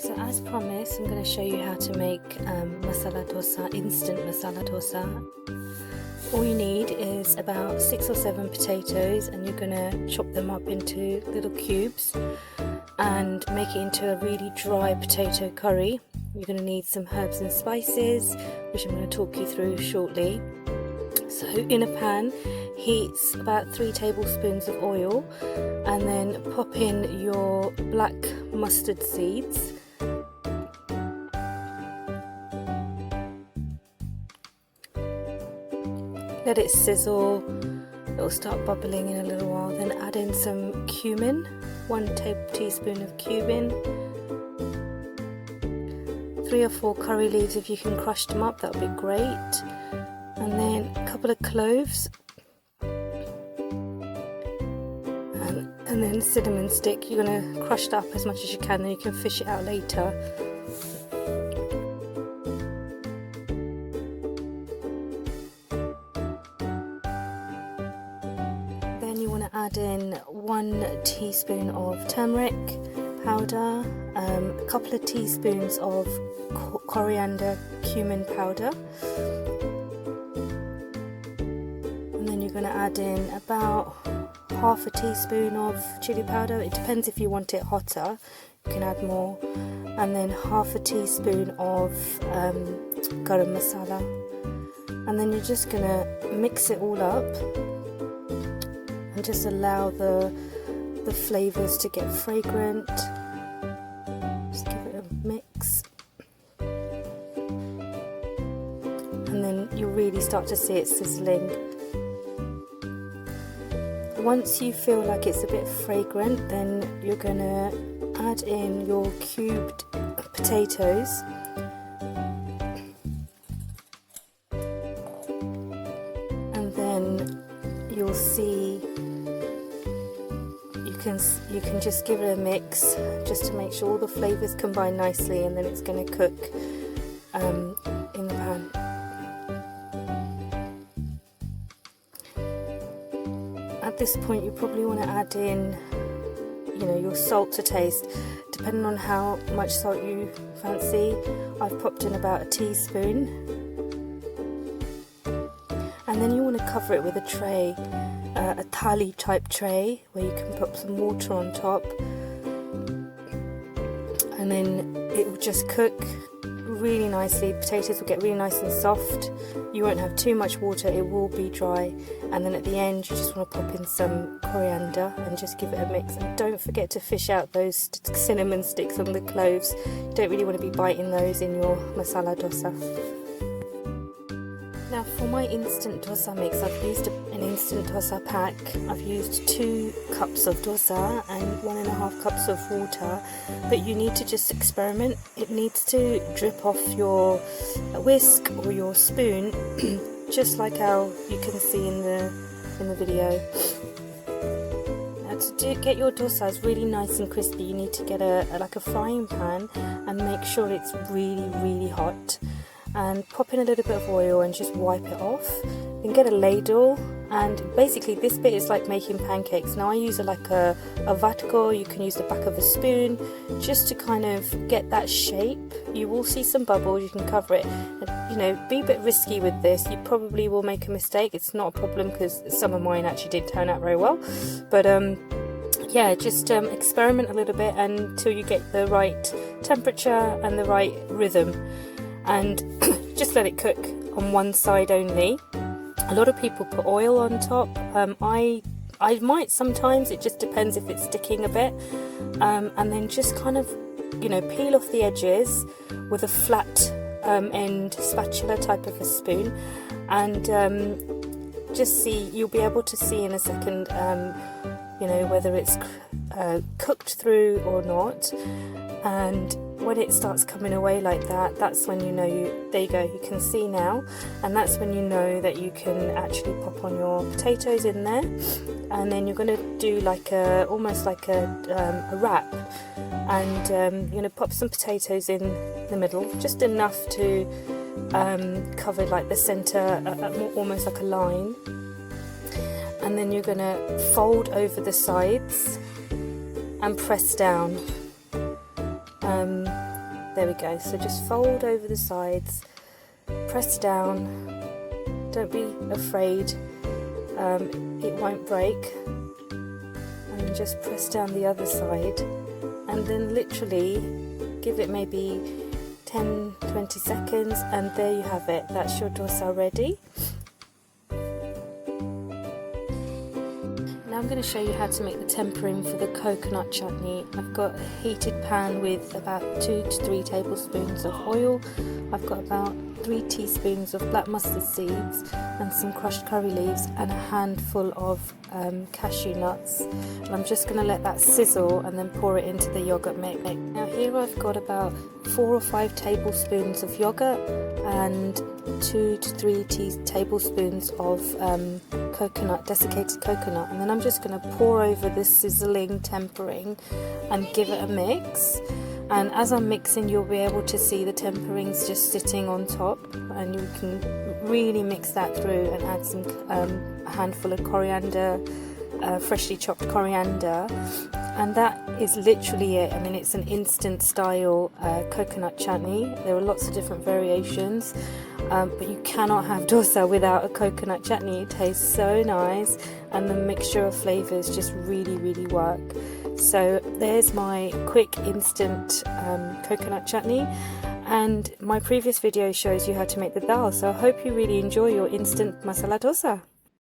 So as promised, I'm going to show you how to make masala dosa, instant masala dosa. All you need is about 6 or 7 potatoes, and you're going to chop them up into little cubes and make it into a really dry potato curry. You're going to need some herbs and spices, which I'm going to talk you through shortly. So in a pan, heat about 3 tablespoons of oil, and then pop in your black mustard seeds. Let it sizzle, it will start bubbling in a little while. Then add in some cumin, 1 teaspoon of cumin, 3 or 4 curry leaves if you can crush them up, that would be great. And then a couple of cloves, and then cinnamon stick. You're going to crush it up as much as you can, then you can fish it out later. Then you want to add in 1 teaspoon of turmeric powder, a couple of teaspoons of coriander cumin powder. You're going to add in about half a teaspoon of chilli powder. It depends if you want it hotter, you can add more. And then half a teaspoon of garam masala. And then you're just going to mix it all up and just allow the flavours to get fragrant. Just give it a mix. And then you'll really start to see it sizzling. Once you feel like it's a bit fragrant, then you're going to add in your cubed potatoes. And then you'll see you can just give it a mix just to make sure all the flavours combine nicely, and then it's going to cook in the pan. At this point you probably want to add in, your salt to taste, depending on how much salt you fancy. I've popped in about a teaspoon. And then you want to cover it with a tray, a thali type tray, where you can put some water on top, and then it will just cook really nicely. Potatoes will get really nice and soft. You won't have too much water, it will be dry. And then at the end you just want to pop in some coriander and just give it a mix. And don't forget to fish out those cinnamon sticks on the cloves. You don't really want to be biting those in your masala dosa. Now for my instant dosa mix, I've used an instant dosa pack. I've used 2 cups of dosa and 1.5 cups of water, but you need to just experiment. It needs to drip off your whisk or your spoon, just like how you can see in the video. Now to get your dosas really nice and crispy, you need to get like a frying pan and make sure it's really hot. And pop in a little bit of oil and just wipe it off. Then get a ladle, and basically this bit is like making pancakes. Now I use like a vatko. You can use the back of a spoon just to kind of get that shape. You will see some bubbles, you can cover it. And, be a bit risky with this. You probably will make a mistake. It's not a problem because some of mine actually did turn out very well. But yeah, just experiment a little bit until you get the right temperature and the right rhythm. And just let it cook on one side only. A lot of people put oil on top. I might sometimes, it just depends if it's sticking a bit. And then just kind of, peel off the edges with a flat end spatula type of a spoon, and just see, you'll be able to see in a second, whether it's cooked through or not. And when it starts coming away like that, that's when you know there you go, you can see now, and that's when you know that you can actually pop on your potatoes in there. And then you're going to do like almost like a wrap, and you're going to pop some potatoes in the middle, just enough to cover like the center, almost like a line. And then you're going to fold over the sides and press down. There we go. So just fold over the sides, press down, don't be afraid, it won't break, and then just press down the other side, and then literally give it maybe 10-20 seconds, and there you have it. That's your dosa ready. Now I'm going to show you how to make the tempering for the coconut chutney. I've got a heated pan with about 2 to 3 tablespoons of oil. I've got about 3 teaspoons of black mustard seeds and some crushed curry leaves and a handful of cashew nuts. And I'm just going to let that sizzle and then pour it into the yogurt mix. Now here I've got about 4 or 5 tablespoons of yogurt and 2 to 3 tablespoons of coconut, desiccated coconut, and then I'm just going to pour over this sizzling tempering and give it a mix. And as I'm mixing, you'll be able to see the temperings just sitting on top, and you can really mix that through and add some a handful of coriander, freshly chopped coriander, and that is literally it. I mean, it's an instant style coconut chutney. There are lots of different variations, but you cannot have dosa without a coconut chutney. It tastes so nice, and the mixture of flavors just really work. So there's my quick instant coconut chutney, and my previous video shows you how to make the dal. So I hope you really enjoy your instant masala dosa.